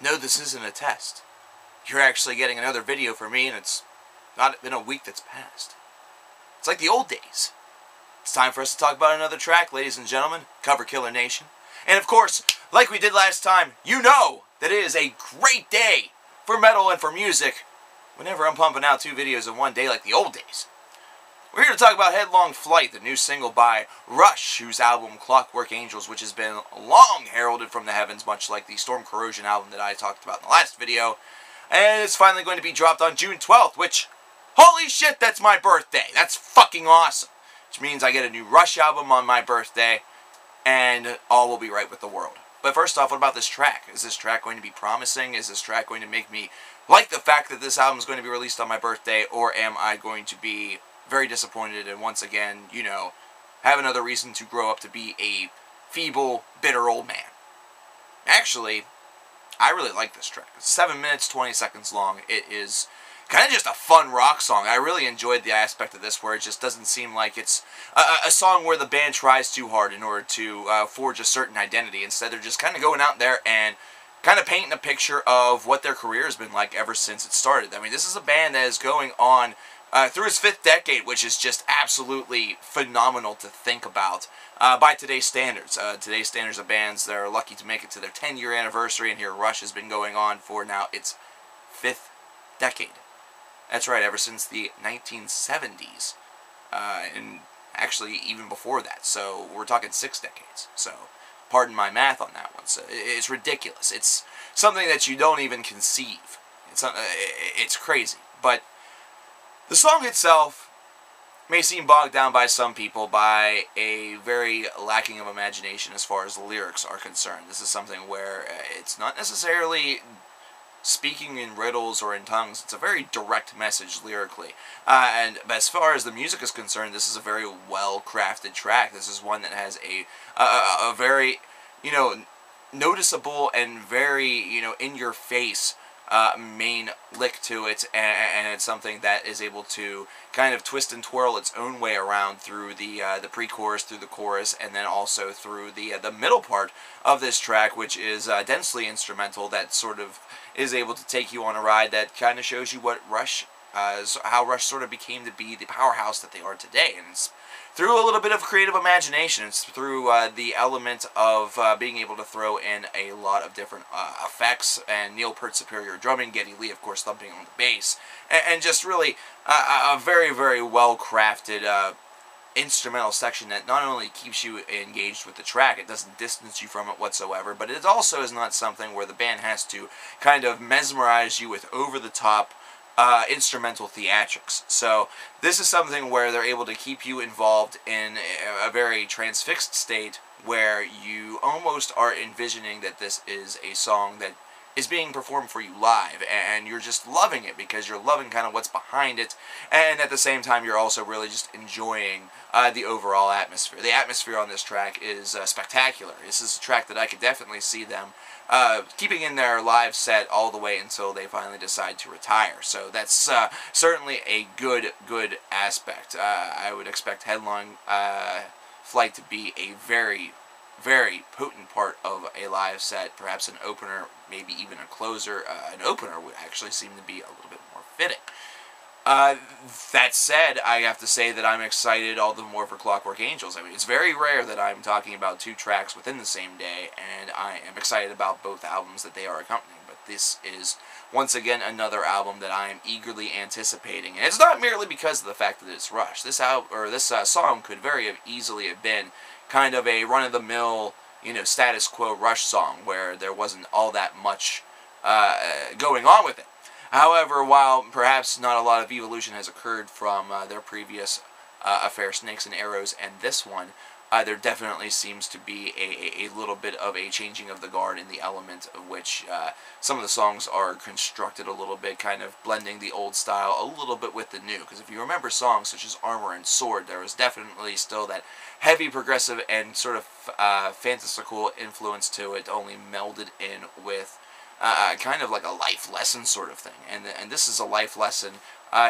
No, this isn't a test. You're actually getting another video from me, and it's not been a week that's passed. It's like the old days. It's time for us to talk about another track, ladies and gentlemen. Coverkiller Nation. And of course, like we did last time, you know that it is a great day for metal and for music whenever I'm pumping out 2 videos in one day like the old days. We're here to talk about Headlong Flight, the new single by Rush, whose album Clockwork Angels, which has been long heralded from the heavens, much like the Storm Corrosion album that I talked about in the last video. And it's finally going to be dropped on June 12th, which, holy shit, that's my birthday. That's fucking awesome. Which means I get a new Rush album on my birthday, and all will be right with the world. But first off, what about this track? Is this track going to be promising? Is this track going to make me like the fact that this album is going to be released on my birthday? Or am I going to be very disappointed and once again, you know, have another reason to grow up to be a feeble, bitter old man? Actually, I really like this track. It's 7 minutes, 20 seconds long. It is kind of just a fun rock song. I really enjoyed the aspect of this where it just doesn't seem like it's a song where the band tries too hard in order to forge a certain identity. Instead, they're just kind of going out there and kind of painting a picture of what their career has been like ever since it started. I mean, this is a band that is going on through its 5th decade, which is just absolutely phenomenal to think about by today's standards. Today's standards of bands that are lucky to make it to their 10-year anniversary, and here Rush has been going on for now its 5th decade. That's right, ever since the 1970s, and actually even before that. So we're talking 6 decades. So pardon my math on that one. So it's ridiculous. It's something that you don't even conceive. It's crazy. But the song itself may seem bogged down by some people by a very lacking of imagination as far as the lyrics are concerned. This is something where it's not necessarily speaking in riddles or in tongues. It's a very direct message lyrically. And as far as the music is concerned, this is a very well-crafted track. This is one that has a very, you know, noticeable and very, you know, in-your-face main lick to it, and it's something that is able to kind of twist and twirl its own way around through the pre-chorus, through the chorus, and then also through the middle part of this track, which is densely instrumental. That sort of is able to take you on a ride that kind of shows you what Rush, how Rush sort of became to be the powerhouse that they are today, and it's through a little bit of creative imagination. It's through the element of being able to throw in a lot of different effects, and Neil Peart's superior drumming, Geddy Lee, of course, thumping on the bass, and just really a very, very well-crafted instrumental section that not only keeps you engaged with the track, it doesn't distance you from it whatsoever, but it also is not something where the band has to kind of mesmerize you with over-the-top instrumental theatrics. So this is something where they're able to keep you involved in a very transfixed state where you almost are envisioning that this is a song that is being performed for you live, and you're just loving it because you're loving kind of what's behind it, and at the same time you're also really just enjoying the overall atmosphere. The atmosphere on this track is spectacular. This is a track that I could definitely see them keeping in their live set all the way until they finally decide to retire. So that's certainly a good aspect. I would expect Headlong Flight to be a very, very potent part of a live set, perhaps an opener, maybe even a closer. An opener would actually seem to be a little bit more fitting. That said, I have to say that I'm excited all the more for Clockwork Angels. I mean, it's very rare that I'm talking about 2 tracks within the same day, and I am excited about both albums that they are accompanying, but this is, once again, another album that I am eagerly anticipating. And it's not merely because of the fact that it's Rush. This song could very easily have been kind of a run-of-the-mill, you know, status quo Rush song where there wasn't all that much going on with it. However, while perhaps not a lot of evolution has occurred from their previous affair, Snakes and Arrows, and this one, there definitely seems to be a little bit of a changing of the guard in the element of which some of the songs are constructed a little bit, kind of blending the old style a little bit with the new. Because if you remember songs such as Armor and Sword, there was definitely still that heavy progressive and sort of fantastical influence to it, only melded in with kind of like a life lesson sort of thing. And this is a life lesson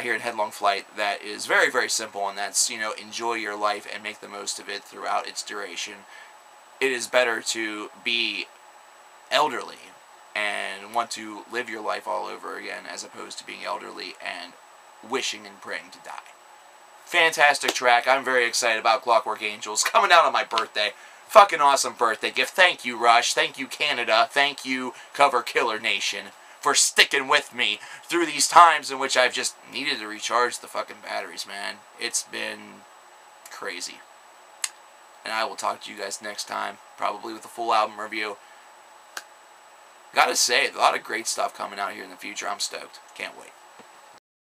here in Headlong Flight that is very, very simple, and that's, you know, enjoy your life and make the most of it throughout its duration. It is better to be elderly and want to live your life all over again as opposed to being elderly and wishing and praying to die. Fantastic track. I'm very excited about Clockwork Angels coming out on my birthday. Fucking awesome birthday gift. Thank you, Rush. Thank you, Canada. Thank you, Coverkiller Nation, for sticking with me through these times in which I've just needed to recharge the fucking batteries, man. It's been crazy. And I will talk to you guys next time, probably with a full album review. Gotta say, a lot of great stuff coming out here in the future. I'm stoked. Can't wait.